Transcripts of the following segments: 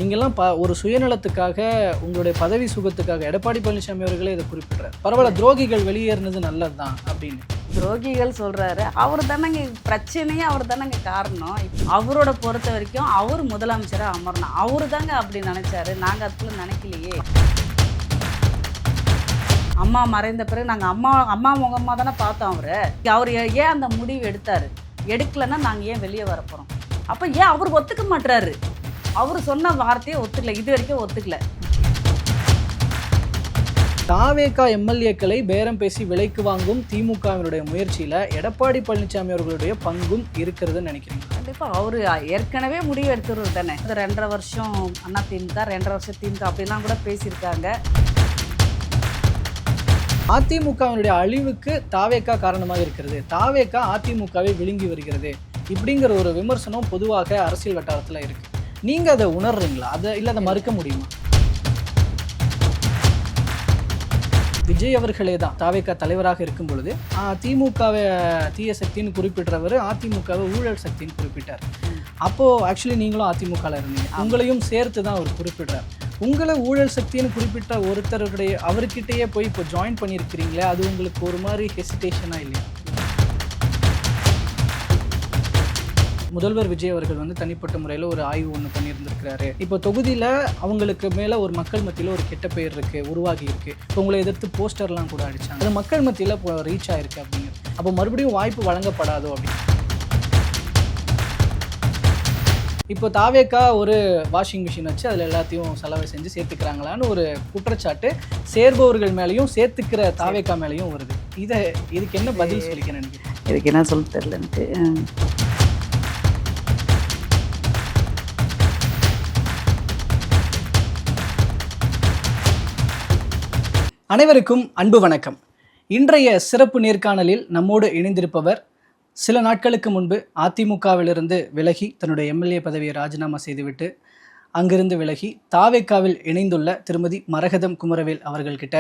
நீங்கெல்லாம் ஒரு சுயநலத்துக்காக உங்களுடைய பதவி சுகத்துக்காக எடப்பாடி பழனிசாமி அவர்களே இதை குறிப்பிடுறாரு. பரவாயில்ல, துரோகிகள் வெளியேறினது நல்லது தான் அப்படின்னு. துரோகிகள் சொல்றாரு. அவர் தானங்க பிரச்சனையே, அவர் தானங்க காரணம். அவரோட பொறுத்த வரைக்கும் அவர் முதலமைச்சராக அமரணும். அவரு தாங்க அப்படி நினைச்சாரு. நாங்கள் அதுக்குள்ள நினைக்கலையே. அம்மா மறைந்த பிறகு நாங்கள் அம்மா முகமாக தானே பார்த்தோம். அவர் ஏன் அந்த முடிவு எடுத்தாரு? எடுக்கலைன்னா நாங்கள் ஏன் வெளியே வரப்போகிறோம்? அப்போ ஏன் அவர் ஒத்துக்க மாட்டுறாரு? அவர் சொன்ன வார்த்தையை ஒத்துக்கல, இது வரைக்கும் ஒத்துக்கல. தாவேகா எம்எல்ஏக்களை பேரம் பேசி விலைக்கு வாங்கும் திமுகவினுடைய முயற்சியில் எடப்பாடி பழனிசாமி அவர்களுடைய பங்கும் இருக்கிறதுன்னு நினைக்கிறீங்க? கண்டிப்பாக அவர் ஏற்கனவே முடிவு எடுத்துறது தானே. 2.5 வருஷம் அண்ணா திமுக, 2.5 வருஷம் திமுக அப்படிலாம் கூட பேசியிருக்காங்க. அதிமுகவினுடைய அழிவுக்கு தாவேகா காரணமாக இருக்கிறது, தாவேகா அதிமுகவை விழுங்கி வருகிறது இப்படிங்கிற ஒரு விமர்சனம் பொதுவாக அரசியல் வட்டாரத்தில் இருக்கு. நீங்க அதை உணர்றீங்களா? அதை இல்லை, அதை மறுக்க முடியுமா? விஜய் அவர்களே தான் தாவேகா தலைவராக இருக்கும் பொழுது திமுகவை தீய சக்தின்னு குறிப்பிட்டவர் அதிமுகவை ஊழல் சக்தின்னு குறிப்பிட்டார். அப்போது ஆக்சுவலி நீங்களும் அதிமுகவில் இருந்தீங்க, உங்களையும் சேர்த்து தான் அவர் குறிப்பிடுறார். உங்களை ஊழல் சக்தின்னு குறிப்பிட்ட ஒருத்தருடைய அவர்கிட்டயே போய் இப்போ ஜாயின் பண்ணியிருக்கிறீங்களே, அது உங்களுக்கு ஒரு மாதிரி ஹெசிடேஷனாக இல்லையா? முதல்வர் விஜய் அவர்கள் தனிப்பட்ட முறையில் ஒரு ஆய்வு ஒன்று பண்ணியிருந்திருக்கிறாரு. இப்போ தொகுதியில் அவங்களுக்கு மேலே ஒரு மக்கள் மத்தியில் ஒரு கெட்ட பெயர் இருக்குது, உருவாகி இருக்குது. இப்போ உங்களை எதிர்த்து போஸ்டர்லாம் கூட அடித்தாங்க, அது மக்கள் மத்தியில் இப்போ ரீச் ஆகிருக்கு அப்படிங்கிறது. அப்போ மறுபடியும் வாய்ப்பு வழங்கப்படாதோ அப்படின்னு. இப்போ தாவேக்கா ஒரு வாஷிங் மிஷின் வச்சு அதில் எல்லாத்தையும் செலவை செஞ்சு சேர்த்துக்கிறாங்களான்னு ஒரு குற்றச்சாட்டு சேர்பவர்கள் மேலேயும் சேர்த்துக்கிற தாவேக்கா மேலேயும் வருது. இதுக்கு என்ன பதில் சொல்லிக்க நினைக்கிறேன்? இதுக்கு என்ன சொல்ல தெரியல எனக்கு. அனைவருக்கும் அன்பு வணக்கம். இன்றைய சிறப்பு நேர்காணலில் நம்மோடு இணைந்திருப்பவர் சில நாட்களுக்கு முன்பு அதிமுகவிலிருந்து விலகி தன்னுடைய எம்எல்ஏ பதவியை ராஜினாமா செய்துவிட்டு அங்கிருந்து விலகி தாவேக்காவில் இணைந்துள்ள திருமதி மரகதம் குமரவேல் அவர்கள்கிட்ட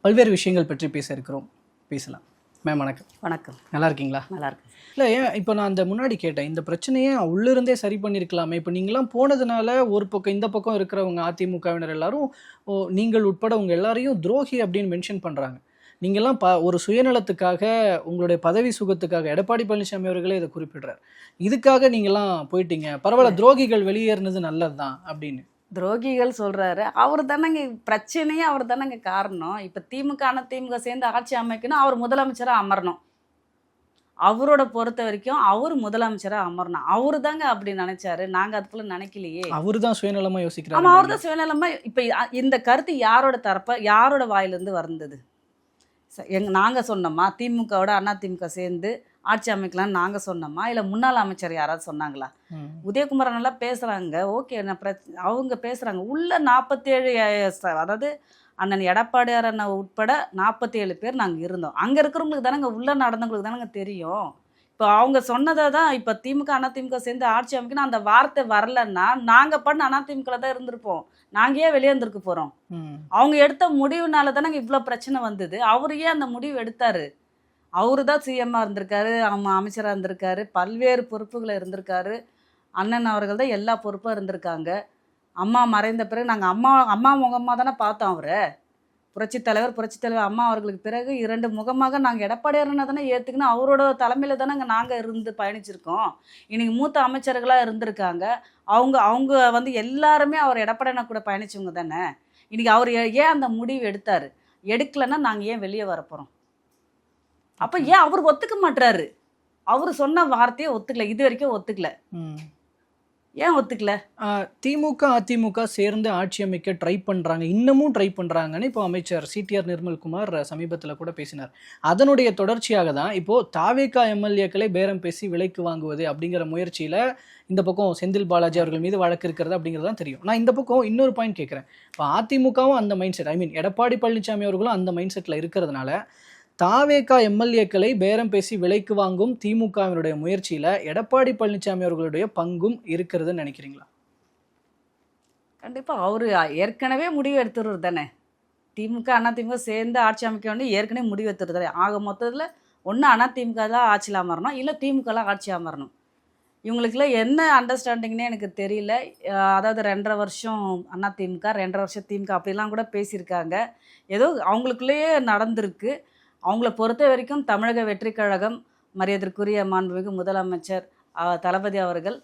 பல்வேறு விஷயங்கள் பற்றி பேச இருக்கிறோம். பேசலாம். மேம் வணக்கம். வணக்கம். நல்லா இருக்கீங்களா? நல்லா இருக்கு. இல்லை, ஏன் இப்போ நான் அந்த முன்னாடி கேட்டேன், இந்த பிரச்சனையே உள்ளிருந்தே சரி பண்ணியிருக்கலாமே. இப்போ நீங்களாம் போனதுனால ஒரு பக்கம் இந்த பக்கம் இருக்கிறவங்க அதிமுகவினர் எல்லாரும் நீங்கள் உட்பட உங்கள் எல்லாரையும் துரோகி அப்படின்னு மென்ஷன் பண்ணுறாங்க. நீங்கள்லாம் ஒரு சுயநலத்துக்காக உங்களுடைய பதவி சுகத்துக்காக எடப்பாடி பழனிசாமி அவர்களே இதை குறிப்பிடுறார். இதுக்காக நீங்கள்லாம் போயிட்டீங்க, பரவாயில்ல, துரோகிகள் வெளியேறினது நல்லது தான் அப்படின்னு. துரோகிகள் சொல்றாரு. அவர் தானங்க பிரச்சனையே, அவர் தானங்க காரணம். இப்போ திமுக சேர்ந்து ஆட்சி அமைக்கணும், அவர் முதலமைச்சராக அமரணும். அவரோட பொறுத்த வரைக்கும் அவர் முதலமைச்சராக அமரணும். அவரு தாங்க அப்படி நினைச்சாரு. நாங்கள் அதுக்குள்ள நினைக்கலையே. அவரு தான் சுயநலமாக யோசிக்கிறார். ஆமாம், அவர் தான் சுயநலமாக. இப்போ இந்த கருத்து யாரோட தரப்ப யாரோட வாயிலிருந்து வந்தது? நாங்கள் சொன்னோமா? திமுகவோட அதிமுக சேர்ந்து ஆட்சி அமைக்கலாம்னு நாங்கள் சொன்னோமா? இல்லை முன்னாள் அமைச்சர் யாராவது சொன்னாங்களா? உதயகுமார் நல்லா பேசுகிறாங்க, ஓகே, அவங்க பேசுகிறாங்க. உள்ள 47, அதாவது அண்ணன் எடப்பாடியார் அண்ணன் உட்பட 47 பேர் நாங்கள் இருந்தோம். அங்கே இருக்கிறவங்களுக்கு தானேங்க, உள்ள நடந்தவங்களுக்கு தானேங்க தெரியும். இப்போ அவங்க சொன்னதை தான் இப்போ திமுக அதிமுக சேர்ந்து ஆட்சி அமைக்கணும் அந்த வார்த்தை வரலன்னா நாங்கள் பண்ண அதிமுக தான் இருந்திருப்போம். நாங்கள் ஏன் வெளியே இருந்திருக்க போகிறோம்? அவங்க எடுத்த முடிவுனால தானே இவ்வளோ பிரச்சனை வந்தது. அவரு ஏன் அந்த முடிவு எடுத்தாரு? அவரு தான் சிஎம்மாக இருந்திருக்காரு, அமைச்சராக இருந்திருக்காரு, பல்வேறு பொறுப்புகளை இருந்திருக்காரு. அண்ணன் அவர்கள் தான் எல்லா பொறுப்பாக இருந்திருக்காங்க. அம்மா மறைந்த பிறகு நாங்கள் அம்மா முகமாக தானே பார்த்தோம். புரட்சித் தலைவர் அம்மா அவர்களுக்கு பிறகு 2 முகமாக நாங்கள் எடப்பாடியாரனை தானே ஏற்றுக்கணும். அவரோட தலைமையில் தானே நாங்கள் இருந்து பயணிச்சிருக்கோம். இன்னைக்கு மூத்த அமைச்சர்களாக இருந்திருக்காங்க. அவங்க எல்லாருமே அவர் எடப்பாடியான கூட பயணிச்சவங்க தானே. இன்னைக்கு அவர் ஏன் அந்த முடிவு எடுத்தார்? எடுக்கலைன்னா நாங்கள் ஏன் வெளியே வரப்போகிறோம்? அப்போ ஏன் அவர் ஒத்துக்க மாட்டுறாரு? அவர் சொன்ன வார்த்தையை ஒத்துக்கல, இது வரைக்கும் ஒத்துக்கல. ஏன் ஒத்துக்கல? திமுக அதிமுக சேர்ந்து ஆட்சி அமைக்க ட்ரை பண்ணுறாங்க, இன்னமும் ட்ரை பண்ணுறாங்கன்னு இப்போ அமைச்சர் சிடிஆர் நிர்மல்குமார் சமீபத்தில் கூட பேசினார். அதனுடைய தொடர்ச்சியாக தான் இப்போது தாவேகா எம்எல்ஏக்களை பேரம் பேசி விலைக்கு வாங்குவது அப்படிங்கிற முயற்சியில் இந்த பக்கம் செந்தில் பாலாஜி அவர்கள் மீது வழக்கு இருக்கிறது அப்படிங்கிறது தான் தெரியும். நான் இந்த பக்கம் இன்னொரு பாயிண்ட் கேட்குறேன். இப்போ அதிமுகவும் அந்த மைண்ட் செட், எடப்பாடி பழனிசாமி அவர்களும் அந்த மைண்ட் செட்டில் இருக்கிறதுனால தாவேகா எம்எல்ஏக்களை பேரம் பேசி விலைக்கு வாங்கும் திமுகவினுடைய முயற்சியில் எடப்பாடி பழனிசாமி அவர்களுடைய பங்கும் இருக்கிறதுன்னு நினைக்கிறீங்களா? கண்டிப்பாக அவர் ஏற்கனவே முடிவு எடுத்துறது தானே. திமுக அதிமுக சேர்ந்து ஆட்சி அமைக்க வேண்டிய ஏற்கனவே முடிவு எடுத்துறது தானே. ஆக மொத்தத்தில் ஒன்று அதிமுக தான் ஆட்சியில் அமரணும், இல்லை திமுகலாம் ஆட்சி அமரணும். இவங்களுக்குள்ள என்ன அண்டர்ஸ்டாண்டிங்னே எனக்கு தெரியல. அதாவது 2.5 வருஷம் அதிமுக, 2.5 வருஷம் திமுக அப்படிலாம் கூட பேசியிருக்காங்க. ஏதோ அவங்களுக்குள்ளேயே நடந்திருக்கு. அவங்கள பொறுத்த வரைக்கும் தமிழக வெற்றி கழகம், மரியாதைக்குரிய மாண்புமிகு முதலமைச்சர் தளபதி அவர்கள்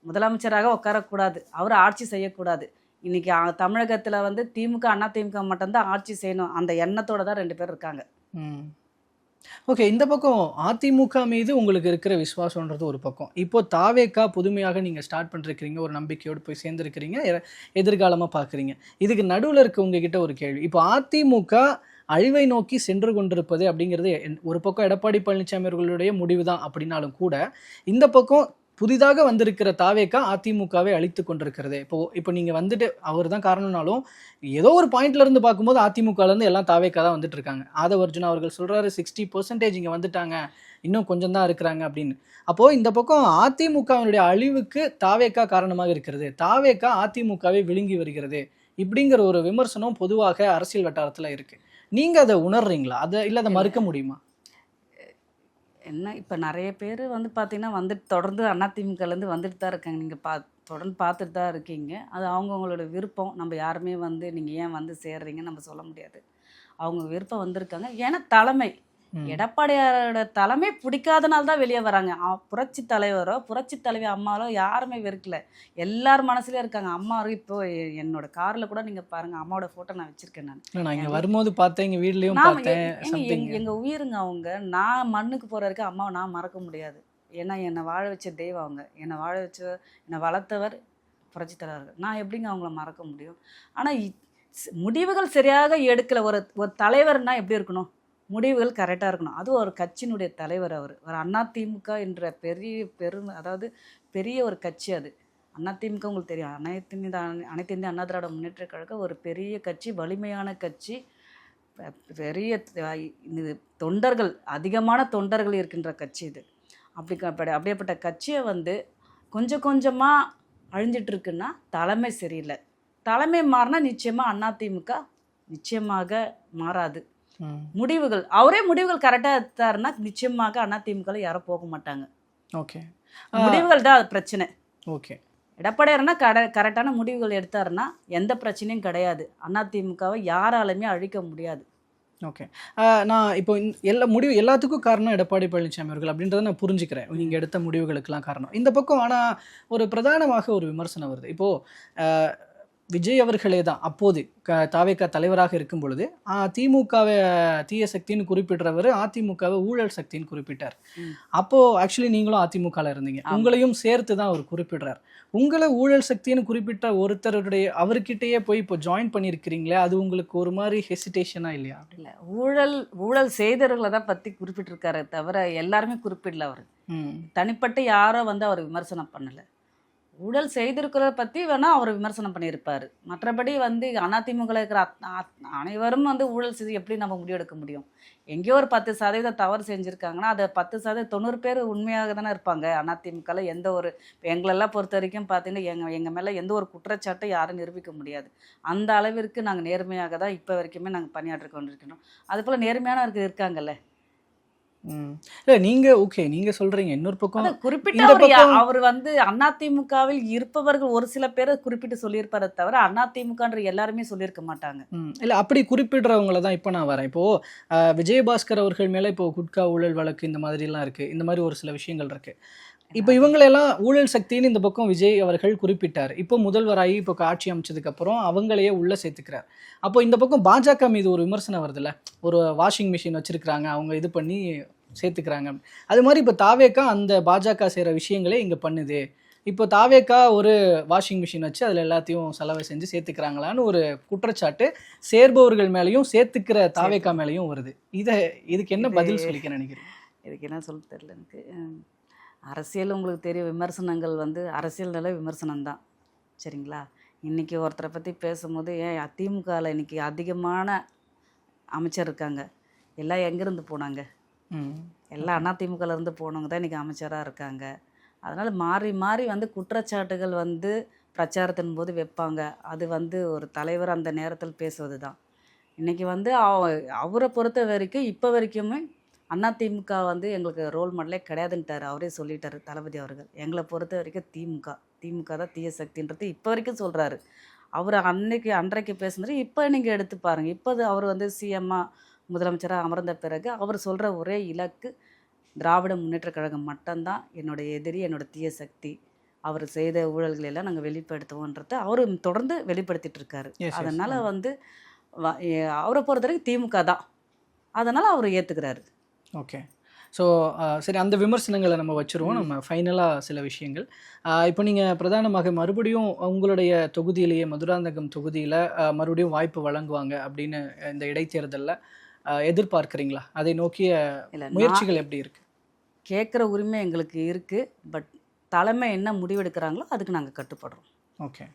முதலமைச்சராக உட்காரக்கூடாது. அவர் ஆட்சி செய்யக்கூடாது. இன்னைக்கு தமிழகத்தில் வந்து திமுக, அதிமுக மட்டும்தான் ஆட்சி செய்யணும். அந்த எண்ணத்தோட தான் 2 பேர் இருக்காங்க. ஓகே. இந்த பக்கம் அதிமுக மீது உங்களுக்கு இருக்கிற விசுவாசம்ன்றது ஒரு பக்கம். இப்போ தாவேகா புதுமையாக நீங்க ஸ்டார்ட் பண்ணிருக்கிறீங்க. ஒரு நம்பிக்கையோடு போய் சேர்ந்திருக்கிறீங்க. எதிர்காலமா பார்க்குறீங்க. இதுக்கு நடுவுல இருக்க உங்ககிட்ட ஒரு கேள்வி. இப்போ அதிமுக அழிவை நோக்கி சென்று கொண்டிருப்பது அப்படிங்கிறது ஒரு பக்கம் எடப்பாடி பழனிசாமி அவர்களுடைய முடிவு தான் அப்படின்னாலும் கூட, இந்த பக்கம் புதிதாக வந்திருக்கிற தாவேகா அதிமுகவை அழித்து கொண்டிருக்கிறது. இப்போ நீங்க வந்துட்டு அவர் தான் காரணம்னாலும் ஏதோ ஒரு பாயிண்ட்ல இருந்து பார்க்கும்போது அதிமுகல இருந்து எல்லாம் தாவேகா தான் வந்துட்டு இருக்காங்க. ஆதவர்ஜுனா அவர்கள் சொல்றாரு 60% இங்க வந்துட்டாங்க, இன்னும் கொஞ்சம் தான் இருக்கிறாங்க அப்படின்னு. அப்போ இந்த பக்கம் அதிமுகவினுடைய அழிவுக்கு தாவேகா காரணமாக இருக்கிறது, தாவேகா அதிமுகவை விழுங்கி வருகிறது இப்படிங்கிற ஒரு விமர்சனம் பொதுவாக அரசியல் வட்டாரத்துல இருக்கு. நீங்க அதை உணர்றீங்களா? அதை இல்ல அதை மறுக்க முடியுமா? என்ன இப்போ நிறைய பேர் வந்து பார்த்தீங்கன்னா வந்துட்டு தொடர்ந்து அதிமுகலேருந்து வந்துட்டு தான் இருக்காங்க. நீங்கள் தொடர்ந்து பார்த்துட்டு தான் இருக்கீங்க. அது அவங்கவுங்களோட விருப்பம். நம்ம யாருமே வந்து நீங்கள் ஏன் வந்து சேர்றீங்கன்னு நம்ம சொல்ல முடியாது. அவங்க விருப்பம் வந்திருக்காங்க. ஏன்னா தலைமை எடப்பாடியாரோட தலைமை பிடிக்காதனால தான் வெளியே வராங்க. புரட்சி தலைவரோ புரட்சி தலைவி அம்மாவோ யாருமே வெறுக்கல. எல்லார் மனசுலயும் இருக்காங்க. அம்மா இப்போ என்னோட கார்ல கூட நீங்க பாருங்க, அம்மாவோட போட்டோ நான் வச்சிருக்கேன். நான் இங்க வரும்போது பார்த்தேன், எங்க வீட்லயும் நான் பார்த்தேன். எங்க உயிருங்க அவங்க. நான் மண்ணுக்கு போற வரைக்கும் அம்மாவை நான் மறக்க முடியாது. ஏன்னா என்னை வாழ வச்ச தெய்வம் அவங்க. என்னை வாழ வச்ச என்னை வளர்த்தவர் புரட்சி தலைவர். நான் எப்படிங்க அவங்கள மறக்க முடியும்? ஆனா முடிவுகள் சரியாக எடுக்கல. ஒரு தலைவர்னா எப்படி இருக்கணும்? முடிவுகள் கரெக்டாக இருக்கணும். அதுவும் ஒரு கட்சியினுடைய தலைவர் அவர். ஒரு அதிமுக என்ற அதாவது பெரிய ஒரு கட்சி அது. அதிமுக உங்களுக்கு தெரியும். அனைத்து இந்திய அண்ணா திராவிட முன்னேற்ற கழகம் ஒரு பெரிய கட்சி, வலிமையான கட்சி, பெரிய தொண்டர்கள், அதிகமான தொண்டர்கள் இருக்கின்ற கட்சி இது. அப்படியேப்பட்ட கட்சியை வந்து கொஞ்சம் கொஞ்சமாக அழிஞ்சிட்டு இருக்குன்னா தலைமை சரியில்லை. தலைமை மாறினா நிச்சயமாக அதிமுக நிச்சயமாக மாறாது. முடிவுகள் அவரே முடிவுகள் கரெக்டா எடுத்தாருன்னா நிச்சயமாக அதிமுக யாரும் போக மாட்டாங்க. ஓகே, முடிவுகள் தான் அது பிரச்சனை. ஓகே, எடப்பாடியார்னா கரெக்டான முடிவுகள் எடுத்தாருன்னா எந்த பிரச்சனையும் கிடையாது. அதிமுகவை யாராலுமே அழிக்க முடியாது. ஓகே. நான் இப்போ எல்லாத்துக்கும் காரணம் எடப்பாடி பழனிசாமி அவர்கள் அப்படின்றத நான் புரிஞ்சுக்கிறேன். நீங்கள் எடுத்த முடிவுகளுக்கெல்லாம் காரணம் இந்த பக்கம். ஆனால் ஒரு பிரதானமாக ஒரு விமர்சனம் வருது. இப்போது விஜய் அவர்களே தான் அப்போது தாவேகா தலைவராக இருக்கும் பொழுது திமுகவை தீய சக்தின்னு குறிப்பிடுறவர் அதிமுகவை ஊழல் சக்தின்னு குறிப்பிட்டார். அப்போ ஆக்சுவலி நீங்களும் அதிமுகவில் இருந்தீங்க, உங்களையும் சேர்த்து தான் அவர் குறிப்பிடுறார். உங்களை ஊழல் சக்தின்னு குறிப்பிட்ட ஒருத்தருடைய அவர்கிட்டயே போய் இப்போ ஜாயின் பண்ணியிருக்கிறீங்களே, அது உங்களுக்கு ஒரு மாதிரி ஹெசிடேஷனா இல்லையா? இல்லை, ஊழல் செய்தவர்களை தான் பற்றி குறிப்பிட்டிருக்காரு தவிர எல்லாருமே குறிப்பிடல. அவர் தனிப்பட்ட யாரோ வந்து அவர் விமர்சனம் பண்ணலை. ஊழல் செய்திருக்கிறத பற்றி வேணால் அவர் விமர்சனம் பண்ணியிருப்பார். மற்றபடி வந்து அதிமுகவில் இருக்கிற அனைவரும் வந்து ஊழல் செய்து எப்படி நம்ம முடிவெடுக்க முடியும்? எங்கேயோ ஒரு 10% தவறு செஞ்சுருக்காங்கன்னா அதை 10% 90 பேர் உண்மையாக தானே இருப்பாங்க. அதிமுகவில் எந்த ஒரு எங்களெல்லாம் பொறுத்த வரைக்கும் பார்த்தீங்கன்னா எங்கள் மேலே எந்த ஒரு குற்றச்சாட்டை யாரும் நிரூபிக்க முடியாது. அந்த அளவிற்கு நாங்கள் நேர்மையாக தான் இப்போ வரைக்குமே நாங்கள் பணியாற்றி கொண்டிருக்கிறோம். அதுபோல் நேர்மையான இருக்காங்கல்ல. இல்ல நீங்க ஓகே, நீங்க சொல்றீங்க. இன்னொரு பக்கம் குறிப்பிட்ட அவர் வந்து அதிமுகவில் இருப்பவர்கள் ஒரு சில பேரை குறிப்பிட்டு சொல்லியிருப்பாரே தவிர அதிமுகன்ற எல்லாருமே சொல்லியிருக்க மாட்டாங்க. இல்ல அப்படி குறிப்பிடுறவங்கள தான் இப்போ நான் வரேன். இப்போ விஜயபாஸ்கர் அவர்கள் மேல இப்போ குட்கா ஊழல் வழக்கு இந்த மாதிரி எல்லாம் இருக்கு. இந்த மாதிரி ஒரு சில விஷயங்கள் இருக்கு. இப்போ இவங்களெல்லாம் ஊழல் சக்தின்னு இந்த பக்கம் விஜய் அவர்கள் குறிப்பிட்டார். இப்போ முதல்வராகி இப்போ ஆட்சி அமைச்சதுக்கு அப்புறம் அவங்களையே உள்ள சேர்த்துக்கிறார். அப்போ இந்த பக்கம் பாஜக மீது ஒரு விமர்சனம் வருதுல்ல, ஒரு வாஷிங் மிஷின் வச்சிருக்கிறாங்க, அவங்க இது பண்ணி சேர்த்துக்கிறாங்க. அது மாதிரி இப்போ தாவேகா அந்த பாஜக செய்கிற விஷயங்களே இங்கே பண்ணுது. இப்போ தாவேகா ஒரு வாஷிங் மிஷின் வச்சு அதில் எல்லாத்தையும் செலவை செஞ்சு சேர்த்துக்கிறாங்களான்னு ஒரு குற்றச்சாட்டு சேர்பவர்கள் மேலேயும் சேர்த்துக்கிற தாவேகா மேலேயும் வருது. இதுக்கு என்ன பதில் சொல்லிக்க நினைக்கிறேன்? இதுக்கு என்ன சொல்ல தெரியல எனக்கு. அரசியல் உங்களுக்கு தெரியும், விமர்சனங்கள் வந்து அரசியல்னால விமர்சனம் தான், சரிங்களா? இன்றைக்கி ஒருத்தரை பற்றி பேசும்போது ஏன் அதிமுகவில் இன்றைக்கி அதிகமான அமைச்சர் இருக்காங்க, எல்லாம் எங்கேருந்து போனாங்க? எல்லாம் அதிமுகலேருந்து போனவங்க தான் இன்றைக்கி அமைச்சராக இருக்காங்க. அதனால் மாறி மாறி வந்து குற்றச்சாட்டுகள் வந்து பிரச்சாரத்தின் போது வைப்பாங்க. அது வந்து ஒரு தலைவர் அந்த நேரத்தில் பேசுவது தான். இன்றைக்கி வந்து அவரை பொறுத்த வரைக்கும் இப்போ வரைக்குமே அதிமுக வந்து எங்களுக்கு ரோல் மாடலே கிடையாதுன்ட்டார், அவரே சொல்லிட்டாரு தளபதி அவர்கள். எங்களை பொறுத்த வரைக்கும் திமுக தான் தீய சக்தின்றது இப்போ வரைக்கும் சொல்கிறாரு. அவர் அன்றைக்கு பேசுனது இப்போ நீங்கள் எடுத்து பாருங்கள். இப்போ அவர் வந்து சிஎம்மா முதலமைச்சராக அமர்ந்த பிறகு அவர் சொல்கிற ஒரே இலக்கு திராவிட முன்னேற்ற கழகம் மட்டும்தான் என்னோட எதிரி, என்னோட தீய சக்தி. அவர் செய்த ஊழல்களை எல்லாம் நாங்கள் வெளிப்படுத்துவோன்றத அவர் தொடர்ந்து வெளிப்படுத்திட்டு இருக்காரு. அதனால் வந்து அவரை பொறுத்த வரைக்கும் திமுக தான், அதனால் அவர் ஏற்றுக்கிறாரு. ஓகே. ஸோ சரி, அந்த விமர்சனங்களை நம்ம வச்சுருவோம். நம்ம ஃபைனலாக சில விஷயங்கள். இப்போ நீங்கள் பிரதானமாக மறுபடியும் உங்களுடைய தொகுதியிலேயே மதுராந்தகம் தொகுதியில் மறுபடியும் வாய்ப்பு வழங்குவாங்க அப்படின்னு இந்த இடைத்தேர்தலில் எதிர்பார்க்குறீங்களா? அதை நோக்கிய முயற்சிகள் எப்படி இருக்குது? கேட்குற உரிமை எங்களுக்கு இருக்குது. பட் தலைமை என்ன முடிவெடுக்கிறாங்களோ அதுக்கு நாங்கள் கட்டுப்படுறோம். ஓகே.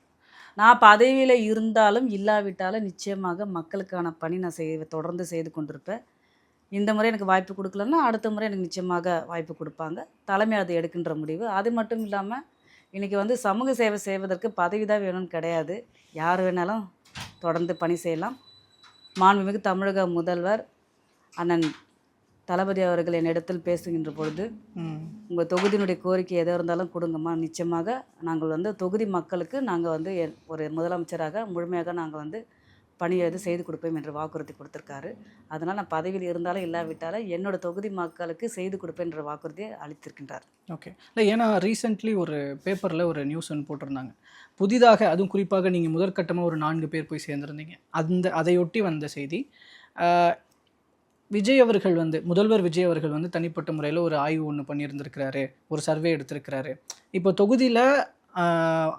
நான் பதவியில் இருந்தாலும் இல்லாவிட்டாலும் நிச்சயமாக மக்களுக்கான பணி நான் தொடர்ந்து செய்து கொண்டிருப்பேன். இந்த முறை எனக்கு வாய்ப்பு கொடுக்கலன்னா அடுத்த முறை எனக்கு நிச்சயமாக வாய்ப்பு கொடுப்பாங்க. தலைமை அதை எடுக்கின்ற முடிவு. அது மட்டும் இல்லாமல் இன்றைக்கி வந்து சமூக சேவை செய்வதற்கு பதவி தான் வேணும்னு கிடையாது. யார் வேணாலும் தொடர்ந்து பணி செய்யலாம். மாண்புமிகு தமிழக முதல்வர் அண்ணன் தளபதி அவர்கள் என்னிடத்தில் பேசுகின்ற பொழுது, உங்கள் தொகுதியினுடைய கோரிக்கை எதாக இருந்தாலும் கொடுங்கம்மா, நிச்சயமாக நாங்கள் வந்து தொகுதி மக்களுக்கு நாங்கள் வந்து ஒரு முதலமைச்சராக முழுமையாக நாங்கள் வந்து பணியை செய்து கொடுப்போம் என்று வாக்குறுதி கொடுத்துருக்காரு. அதனால் நான் பதவியில் இருந்தாலும் இல்லாவிட்டாலும் என்னோட தொகுதி மக்களுக்கு செய்து கொடுப்பேன் என்ற வாக்குறுதியை அளித்திருக்கின்றார். ஓகே. இல்லை, ஏன்னா ரீசெண்ட்லி ஒரு பேப்பரில் ஒரு நியூஸ் ஒன்று போட்டிருந்தாங்க. புதிதாக, அதுவும் குறிப்பாக நீங்கள் முதற்கட்டமாக ஒரு 4 பேர் போய் சேர்ந்துருந்தீங்க. அதையொட்டி வந்த செய்தி, விஜய் அவர்கள் வந்து முதல்வர் விஜய் அவர்கள் வந்து தனிப்பட்ட முறையில் ஒரு ஆய்வு ஒன்று பண்ணியிருந்திருக்கிறாரு, ஒரு சர்வே எடுத்திருக்கிறாரு. இப்போ தொகுதியில்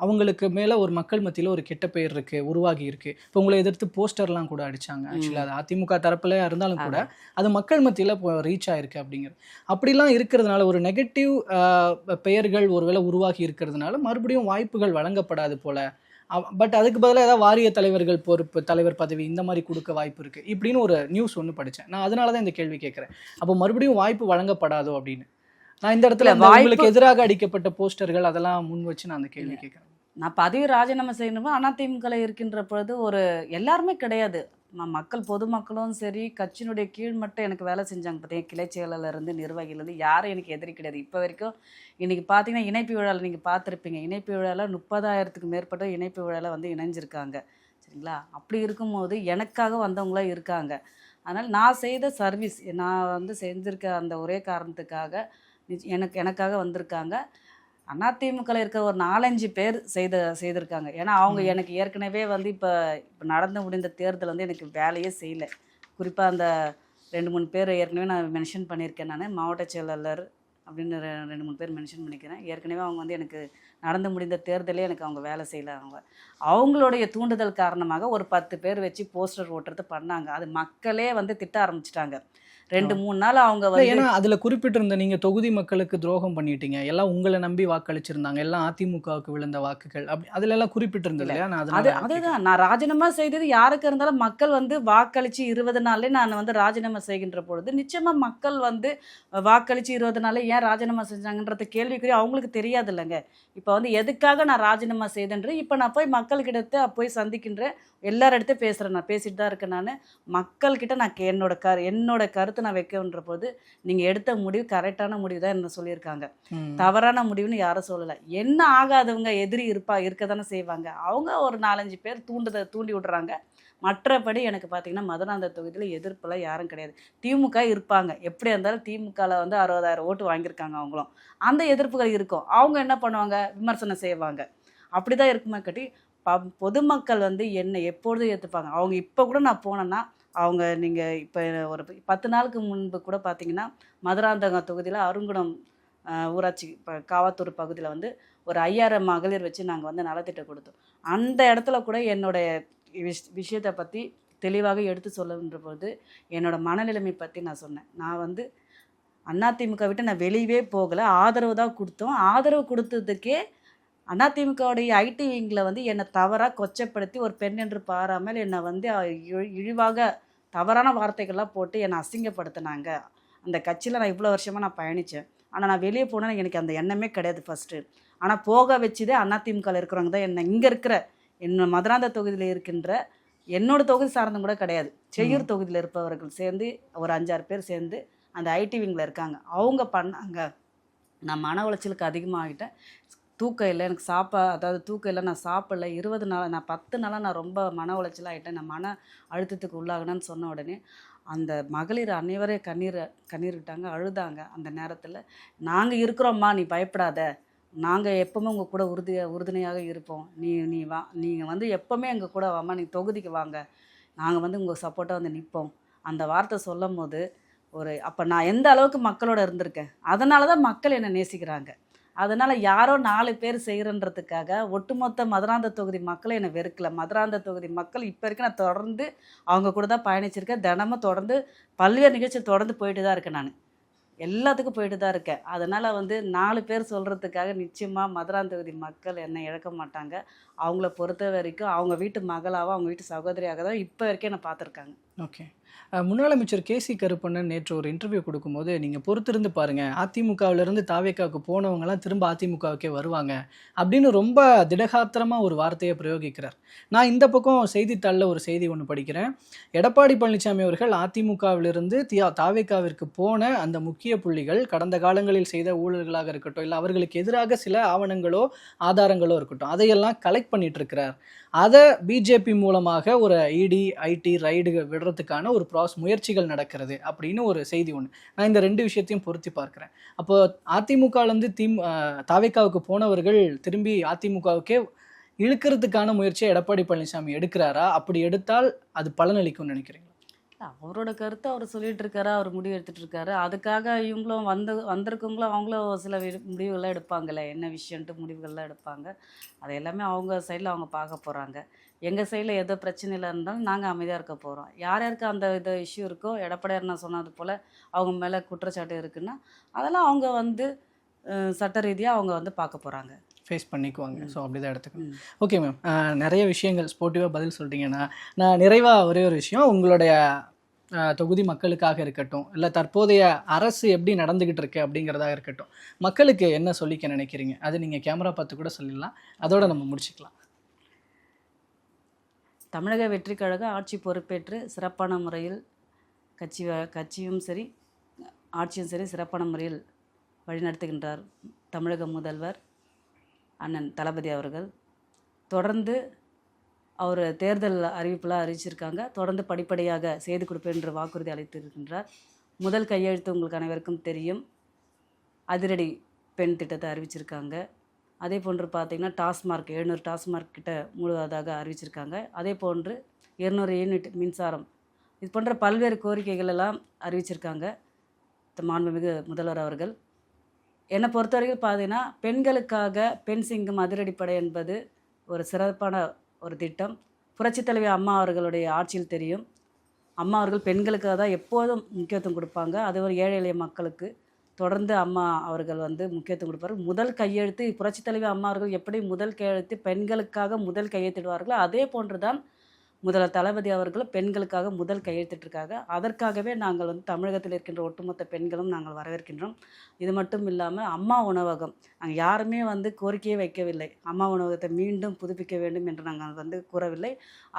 அவங்களுக்கு மேலே ஒரு மக்கள் மத்தியில் ஒரு கெட்ட பெயர் இருக்குது, உருவாகி இருக்குது. இப்போ உங்களை எதிர்த்து போஸ்டர்லாம் கூட அடித்தாங்க. ஆக்சுவலாக அது அதிமுக தரப்பில் இருந்தாலும் கூட அது மக்கள் மத்தியில் இப்போ ரீச் ஆகிருக்கு அப்படிங்கிறது. அப்படிலாம் இருக்கிறதுனால ஒரு நெகட்டிவ் பெயர்கள் ஒருவேளை உருவாகி இருக்கிறதுனால மறுபடியும் வாய்ப்புகள் வழங்கப்படாது போல். பட் அதுக்கு பதிலாக ஏதாவது வாரிய தலைவர்கள் பொறுப்பு, தலைவர் பதவி இந்த மாதிரி கொடுக்க வாய்ப்பு இருக்குது இப்படின்னு ஒரு நியூஸ் ஒன்று படித்தேன். நான் அதனால தான் இந்த கேள்வி கேட்குறேன். அப்போ மறுபடியும் வாய்ப்பு வழங்கப்படாதோ அப்படின்னு நான் இந்த இடத்துல உங்களுக்கு எதிராக அடிக்கப்பட்ட போஸ்டர்கள் அதெல்லாம் முன் வச்சு நான் அந்த கேள்வி கேட்குறேன். நான் பதவி ராஜினாமா செய்யணுமோ அதிமுக இருக்கின்ற பொழுது ஒரு எல்லாருமே கிடையாது, மக்கள் பொதுமக்களும் சரி, கட்சியினுடைய கீழ்மட்டம் எனக்கு வேலை செஞ்சாங்க பார்த்தீங்க, கிளை செயலாளர்லேருந்து நிர்வாகிலேருந்து யாரும் எனக்கு எதிரி கிடையாது. இப்போ வரைக்கும் இன்றைக்கி பார்த்தீங்கன்னா இணைப்பு விழாவில் நீங்கள் பார்த்துருப்பீங்க, இணைப்பு விழாவில் 30,000க்கு மேற்பட்ட இணைப்பு விழாவில் வந்து இணைஞ்சிருக்காங்க. சரிங்களா? அப்படி இருக்கும்போது எனக்காக வந்தவங்களாம் இருக்காங்க. அதனால் நான் செய்த சர்வீஸ், நான் வந்து செஞ்சுருக்க அந்த ஒரே காரணத்துக்காக எனக்காக வந்திருக்காங்க. அதிமுக இருக்க ஒரு 4-5 பேர் செய்திருக்காங்க. ஏன்னா அவங்க எனக்கு ஏற்கனவே வந்து இப்போ நடந்து முடிந்த தேர்தல் வந்து எனக்கு வேலையே செய்யலை. குறிப்பாக அந்த 2-3 பேர் ஏற்கனவே நான் மென்ஷன் பண்ணியிருக்கேன். நான் மாவட்ட செயலாளர் அப்படின்னு 2-3 பேர் மென்ஷன் பண்ணிக்கிறேன். ஏற்கனவே அவங்க வந்து எனக்கு நடந்து முடிந்த தேர்தலே எனக்கு அவங்க வேலை செய்யலை. அவங்களுடைய தூண்டுதல் காரணமாக ஒரு 10 பேர் வச்சு போஸ்டர் ஓட்டுறது பண்ணாங்க. அது மக்களே வந்து திட்ட ஆரம்பிச்சிட்டாங்க. 2-3 நாள் அவங்க வந்து, ஏன்னா அதுல குறிப்பிட்டிருந்த நீங்க தொகுதி மக்களுக்கு துரோகம் பண்ணிட்டீங்க, எல்லாம் உங்களை நம்பி வாக்களிச்சிருந்தாங்க, எல்லாம் அதிமுகவுக்கு விழுந்த வாக்குகள் அப்படி அதுல எல்லாம் குறிப்பிட்டிருந்தது. அதுதான் நான் ராஜினாமா செய்தது. யாருக்கு இருந்தாலும் மக்கள் வந்து வாக்களிச்சு 20 நாள்ல நான் வந்து ராஜினாமா செய்கின்ற பொழுது நிச்சயமா மக்கள் வந்து வாக்களிச்சு 20 நாள்ல ஏன் ராஜினாமா செஞ்சாங்கன்றது கேள்விக்குரிய அவங்களுக்கு தெரியாது இல்லைங்க. இப்போ வந்து எதுக்காக நான் ராஜினாமா செய்தேன்ற இப்போ நான் போய் மக்கள்கிட்ட போய் சந்திக்கின்ற எல்லாரிடத்தையும் பேசுகிறேன். நான் பேசிட்டு தான் இருக்கேன். நான் மக்கள்கிட்ட நான் என்னோட கருத்தை நான் வைக்கன்ற போது நீங்கள் எடுத்த முடிவு கரெக்டான முடிவு தான் என்ன சொல்லியிருக்காங்க. தவறான முடிவுன்னு யாரும் சொல்லலை. என்ன ஆகாதவங்க எதிரி இருக்க தானே செய்வாங்க. அவங்க ஒரு 4-5 பேர் தூண்டி விடுறாங்க. மற்றபடி எனக்கு பார்த்தீங்கன்னா மதுராந்தகம் தொகுதியில் எதிர்ப்புலாம் யாரும் கிடையாது. திமுக இருப்பாங்க, எப்படி இருந்தாலும் திமுகவில் வந்து 60,000 ஓட்டு வாங்கியிருக்காங்க. அவங்களும் அந்த எதிர்ப்புகள் இருக்கும். அவங்க என்ன பண்ணுவாங்க, விமர்சனம் செய்வாங்க. அப்படி தான் இருக்குமே கட்டி பொதுமக்கள் வந்து என்னை எப்பொழுதும் ஏற்றுப்பாங்க. அவங்க இப்போ கூட நான் போனேன்னா அவங்க, நீங்கள் இப்போ ஒரு 10 நாளுக்கு முன்பு கூட பார்த்தீங்கன்னா மதுராந்தகம் தொகுதியில் அருங்குணம் ஊராட்சி காவாத்தூர் பகுதியில் வந்து ஒரு 5,000 மகளிர் வச்சு நாங்கள் வந்து நலத்திட்டம் கொடுத்தோம். அந்த இடத்துல கூட என்னுடைய விஷயத்தை பற்றி தெளிவாக எடுத்து சொல்லுன்ற போது என்னோட மனநிலைமை பற்றி நான் சொன்னேன். நான் வந்து அதிமுக விட்டு நான் வெளியவே போகலை, ஆதரவு தான் கொடுத்தோம். ஆதரவு கொடுத்ததுக்கே அதிமுகவுடைய ஐடி விங்கில் வந்து என்னை தவறாக கொச்சப்படுத்தி ஒரு பெண் என்று பாராமல் என்னை வந்து இழிவாக தவறான வார்த்தைகள்லாம் போட்டு என்னை அசிங்கப்படுத்தினாங்க. அந்த கட்சியில் நான் இவ்வளோ வருஷமாக நான் பயணித்தேன். ஆனால் நான் வெளியே போனேன்னு எனக்கு அந்த எண்ணமே கிடையாது ஃபஸ்ட்டு. ஆனால் போக வச்சுதே அதிமுகவில் இருக்கிறவங்க தான் என்னை இங்கே இருக்கிற மதுராந்த தொகுதியில் இருக்கின்ற என்னோடய தொகுதி சார்ந்தும் கூட கிடையாது, செய்யூர் தொகுதியில் இருப்பவர்கள் சேர்ந்து ஒரு 5-6 பேர் சேர்ந்து அந்த ஐடி விங்கில் இருக்காங்க, அவங்க பண்ணாங்க. நான் மன உளைச்சலுக்கு அதிகமாகிட்டேன், தூக்கம் இல்லை, எனக்கு அதாவது தூக்கம் இல்லை, நான் சாப்பிடல, 20 நாள், நான் 10 நாளாக நான் ரொம்ப மன உளைச்சலாகிட்டேன், நான் மன அழுத்தத்துக்கு உள்ளாகினேன்னு சொன்ன உடனே அந்த மகளிர் அனைவரே கண்ணீர் விட்டாங்க, அழுதாங்க. அந்த நேரத்தில் நாங்கள் இருக்கிறோம்மா, நீ பயப்படாத, நாங்கள் எப்போவுமே உங்கள் கூட உறுதுணையாக இருப்போம், நீ வா, நீங்கள் வந்து எப்போவுமே எங்கள் கூட வாம்மா, நீ தொகுதிக்கு வாங்க, நாங்கள் வந்து உங்கள் சப்போர்ட்டாக வந்து நிற்போம். அந்த வார்த்தை சொல்லும் போது அப்போ நான் எந்த அளவுக்கு மக்களோட இருந்திருக்கேன், அதனால தான் மக்கள் என்னை நேசிக்கிறாங்க. அதனால் யாரோ 4 பேர் செய்கிறன்றதுக்காக ஒட்டுமொத்த மதுராந்த தொகுதி மக்களை என்னை வெறுக்கலை. மதுராந்த தொகுதி மக்கள் இப்போ வரைக்கும் நான் தொடர்ந்து அவங்க கூட தான் பயணிச்சிருக்கேன். தினமும் தொடர்ந்து பல்வேறு நிகழ்ச்சி தொடர்ந்து போயிட்டு தான் இருக்கேன், நான் எல்லாத்துக்கும் போயிட்டு தான் இருக்கேன். அதனால் வந்து 4 பேர் சொல்கிறதுக்காக நிச்சயமாக மதுராந்த தொகுதி மக்கள் என்னை இழக்க மாட்டாங்க. அவங்கள பொறுத்த வரைக்கும் அவங்க வீட்டு மகளாக, அவங்க வீட்டு சகோதரியாக தான் இப்போ வரைக்கும் என்னை பார்த்துருக்காங்க. ஓகே. முன்னாள் அமைச்சர் கேசி கருப்பண்ணன் நேற்று ஒரு இன்டர்வியூ கொடுக்கும்போது, நீங்கள் பொறுத்திருந்து பாருங்கள், அதிமுகவிலிருந்து தாவேக்காவுக்கு போனவங்கலாம் திரும்ப அதிமுகவுக்கே வருவாங்க அப்படின்னு ரொம்ப திடகாத்திரமாக ஒரு வார்த்தையை பிரயோகிக்கிறார். நான் இந்த பக்கம் செய்தித்தாளில் ஒரு செய்தி ஒன்று படிக்கிறேன். எடப்பாடி பழனிசாமி அவர்கள் அதிமுகவிலிருந்து தாவேக்காவிற்கு போன அந்த முக்கிய புள்ளிகள் கடந்த காலங்களில் செய்த ஊழல்களாக இருக்கட்டும், இல்லை அவர்களுக்கு எதிராக சில ஆவணங்களோ ஆதாரங்களோ இருக்கட்டும், அதையெல்லாம் கலெக்ட் பண்ணிட்டு இருக்கிறார். அதை பிஜேபி மூலமாக ஒரு இடி ஐடி ரைடு விடுறதுக்கான ஒரு முயற்சிகள் நடக்கிறது அப்படின்னு ஒரு செய்தி ஒன்று. நான் இந்த 2 விஷயத்தையும் பொருத்தி பார்க்குறேன். அப்போ அதிமுகலேருந்து தாவேக்காவுக்கு போனவர்கள் திரும்பி அதிமுகவுக்கே இழுக்கிறதுக்கான முயற்சியை எடப்பாடி பழனிசாமி எடுக்கிறாரா? அப்படி எடுத்தால் அது பலனளிக்கும்னு நினைக்கிறீங்களா? அவரோட கருத்தை அவர் சொல்லிட்டு இருக்காரு, அவர் முடிவு எடுத்துட்டு இருக்காரு. அதுக்காக இவங்களும் வந்திருக்கவங்களும் அவங்களும் சில முடிவுகள்லாம் எடுப்பாங்கல்ல, என்ன விஷயன்ட்டு முடிவுகள்லாம் எடுப்பாங்க. அது எல்லாமே அவங்க சைடில் அவங்க பார்க்க போகிறாங்க. எங்கள் சைடில் எதோ பிரச்சனையில் இருந்தாலும் நாங்கள் அமைதியாக இருக்க போகிறோம். யார் யாருக்கு அந்த இஷ்யூ இருக்கோ, எடப்பாடியார் நான் சொன்னது போல் அவங்க மேலே குற்றச்சாட்டு இருக்குன்னா அதெல்லாம் அவங்க வந்து சட்ட ரீதியாக அவங்க வந்து பார்க்க போகிறாங்க, ஃபேஸ் பண்ணிக்குவாங்க. ஸோ அப்படி தான் எடுத்துக்கணும். ஓகே மேம், நிறைய விஷயங்கள் ஸ்போர்ட்டிவாக பதில் சொல்லிட்டீங்கன்னா, நான் நிறைவாக ஒரே ஒரு விஷயம், உங்களுடைய தொகுதி மக்களுக்காக இருக்கட்டும், இல்லை தற்போதைய அரசு எப்படி நடந்துக்கிட்டு இருக்கு அப்படிங்கிறதாக இருக்கட்டும், மக்களுக்கு என்ன சொல்லிக்க நினைக்கிறீங்க? அது நீங்கள் கேமரா பார்த்து கூட சொல்லிடலாம், அதோடு நம்ம முடிச்சுக்கலாம். தமிழக வெற்றி கழக ஆட்சி பொறுப்பேற்று சிறப்பான முறையில் கட்சியும் சரி ஆட்சியும் சரி சிறப்பான முறையில் வழிநடத்துகின்றார் தமிழக முதல்வர் அண்ணன் தளபதி அவர்கள். தொடர்ந்து அவர் தேர்தல் அறிவிப்பெல்லாம் அறிவிச்சிருக்காங்க. தொடர்ந்து படிப்படியாக செய்து கொடுப்பேன் என்று வாக்குறுதி அளித்திருக்கின்றார். முதல் கையெழுத்து உங்களுக்கு அனைவருக்கும் தெரியும், அதிரடி பெண் திட்டத்தை அறிவிச்சிருக்காங்க. அதே போன்று பார்த்திங்கன்னா டாஸ்மார்க் 700 டாஸ்மார்க் கிட்ட மூடுவதாக அறிவிச்சிருக்காங்க. அதே போன்று 200 யூனிட் மின்சாரம், இது போன்ற பல்வேறு கோரிக்கைகள் எல்லாம் அறிவிச்சிருக்காங்க மாண்புமிகு முதல்வர் அவர்கள். என்னை பொறுத்த வரைக்கும் பார்த்தீங்கன்னா பெண்களுக்காக பெண் சிங்கம் அதிரடிப்படை என்பது ஒரு சிறப்பான ஒரு திட்டம். புரட்சித் தலைவி அம்மா அவர்களுடைய ஆட்சியில் தெரியும், அம்மா அவர்கள் பெண்களுக்காக தான் எப்போதும் முக்கியத்துவம் கொடுப்பாங்க. அது ஒரு ஏழை எளிய மக்களுக்கு தொடர்ந்து அம்மா அவர்கள் வந்து முக்கியத்துவம் கொடுப்பார். முதல் கையெழுத்து புரட்சித் தலைவி அம்மா அவர்கள் எப்படி முதல் கையெழுத்து பெண்களுக்காக முதல் கையெழுத்திடுவார்களோ அதே போன்று தான் முதல்வர் தளபதி அவர்கள் பெண்களுக்காக முதல் கையெழுத்திட்டிருக்காங்க. அதற்காகவே நாங்கள் வந்து தமிழகத்தில் இருக்கின்ற ஒட்டுமொத்த பெண்களும் நாங்கள் வரவேற்கின்றோம். இது மட்டும் இல்லாமல் அம்மா உணவகம், நாங்கள் யாருமே வந்து கோரிக்கையே வைக்கவில்லை, அம்மா உணவகத்தை மீண்டும் புதுப்பிக்க வேண்டும் என்று நாங்கள் வந்து கூறவில்லை.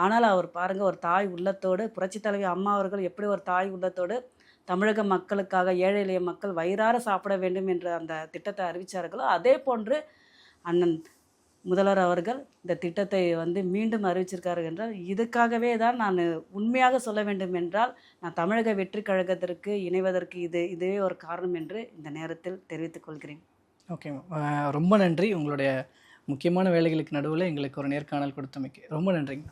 ஆனால் அவர் பாருங்கள், ஒரு தாய் உள்ளத்தோடு புரட்சித் தலைவி அம்மா அவர்கள் எப்படி ஒரு தாய் உள்ளத்தோடு தமிழக மக்களுக்காக ஏழை எளிய மக்கள் வயிறார சாப்பிட வேண்டும் என்ற அந்த திட்டத்தை அறிவித்தார்களோ அதே போன்று அண்ணன் முதல்வர் அவர்கள் இந்த திட்டத்தை வந்து மீண்டும் அறிவிச்சிருக்காரு என்றால் இதுக்காகவே தான் நான் உண்மையாக சொல்ல வேண்டும் என்றால் நான் தமிழக வெற்றி கழகத்திற்கு இணைவதற்கு இதுவே ஒரு காரணம் என்று இந்த நேரத்தில் தெரிவித்துக் கொள்கிறேன். ஓகே, ரொம்ப நன்றி. உங்களுடைய முக்கியமான வேலைகளுக்கு நடுவில் எங்களுக்கு ஒரு நேர்காணல் கொடுத்தமைக்கு ரொம்ப நன்றிங்க.